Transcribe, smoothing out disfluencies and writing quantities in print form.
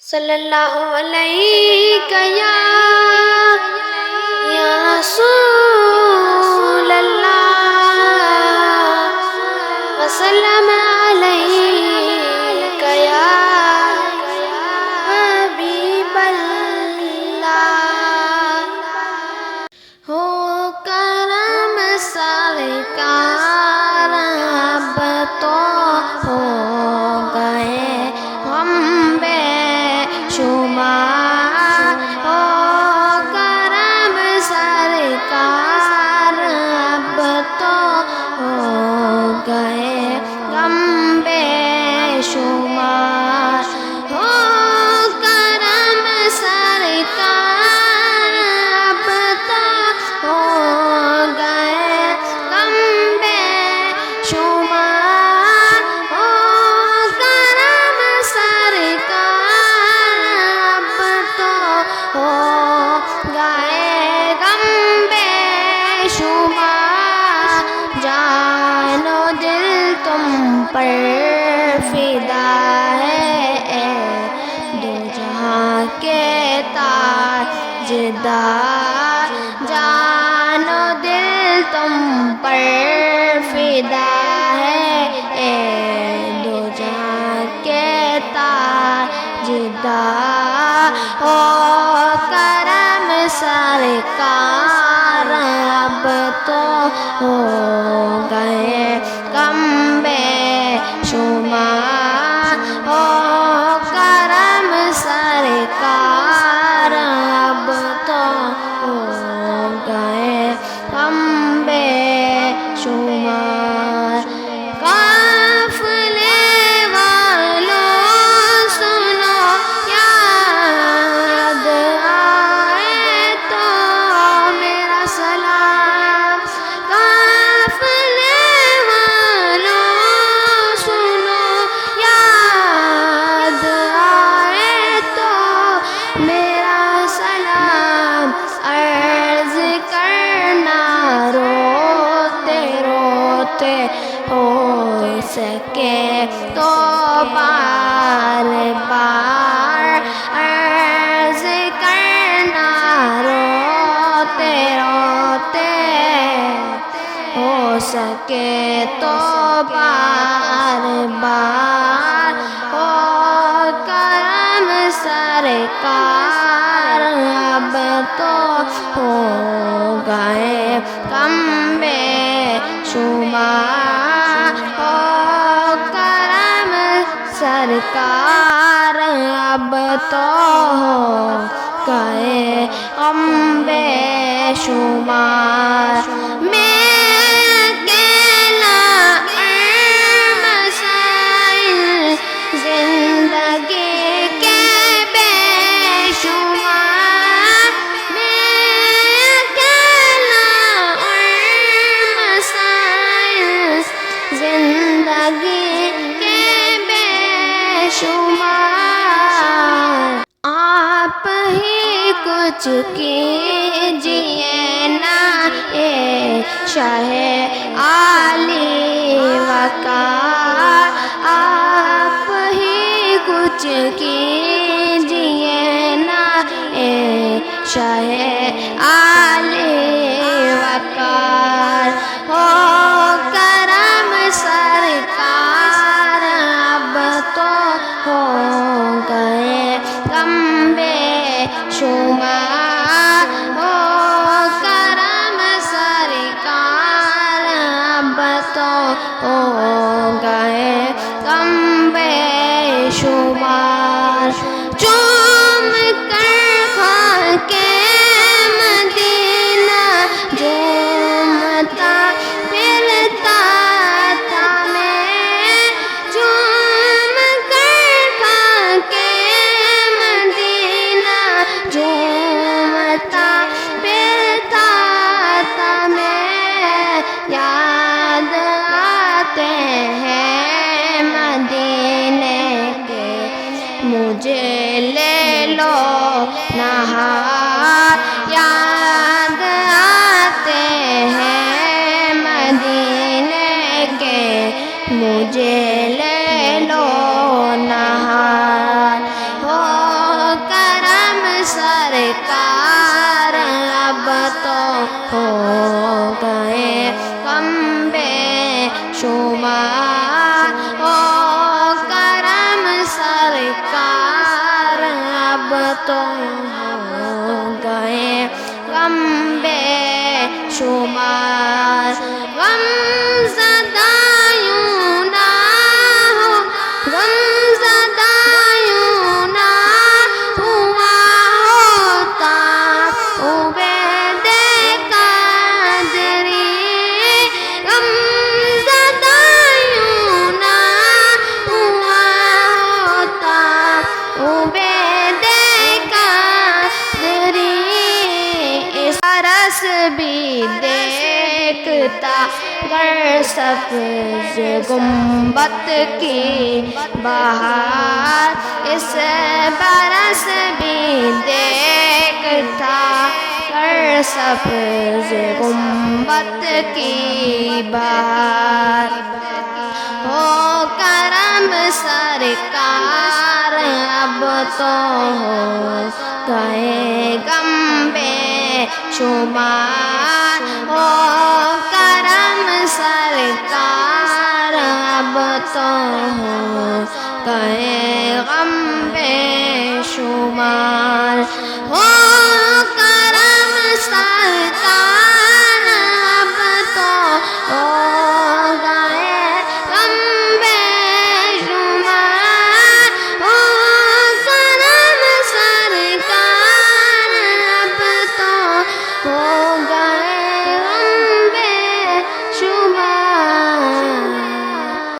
صلی اللہ علیہ یا رسول اللہ وسلم علیک یا حبیب اللہ ہو کرم سرکار اب تو ہو گئے ہم بے شمار ہو کرم سرکار اب تو ہو گئے ہم بے شمار ہو کرم سرکار اب تو ہو گئے ہم بے شمار ہو کرم سرکار اب تو ہو گئے غم بے شمار جان و دل تم پر فدا ہے اے دو جہاں کے تاجدار جان و دل تم پر فدا ہے اے دو جہاں کے تاجدار ہو کرم سرکار اب تو ہو گئے غم بے شمار ہو کرم سرکار اب تو ہو گئے غم بے شمار قافلے والوں سنو یاد آئے تو میرا سلام قافلے والوں سنو یاد آئے تو میرا سلام عرض کرنا روتے روتے ہو سکے تو بار بار عرض کرنا روتے روتے ہو سکے تو بار بار ہو کرم سرکار اب تو ہو گئے غم بے شمار ہو کرم سرکار اب تو ہو گئے غم بے شمار میں اکیلا مسائل زندگی کے بے شمار میں اکیلا مسائل زندگی کے بے شمار آپ ہی کچھ کیجئے نا اے شاہ عالی وقار آپ ہی کچھ کیجئے نا اے شاہ عالی وقار ہو کرم سرکار اب تو ہو گئے غم بے شمار ہو کرم سرکار اب تو ہو گئے غم بے شمار چوم کر خاکے مدینہ جھومتا پھرتا تھا میں چوم کر خاکے مدینہ جھومتا پھرتا تھا میں یاد آتے ہیں مدینے کے مجھے لے لو نہار یاد آتے ہیں مدینے کے مجھے لے لو نہار ہو سرکار اب تو ہو گئے غم بے شمار او کرم سرکار اب تو ہو گئے غم بے شمار غم زدہ یوں نہ ہو غم زدہ یوں نہ ہوا ہوتا عبید قادری غم زدہ یوں نہ ہوا ہوتا عبید قادری اس رس بھی دیکھتا گر سبز گنبد کی بہار اس برس بھی دیکھتا گر سبز گنبد کی بہار ہو کرم سرکار اب تو ہو گئے غم بے شمار ہو کرم سرکار اب تو ہو گئے غم بے شمار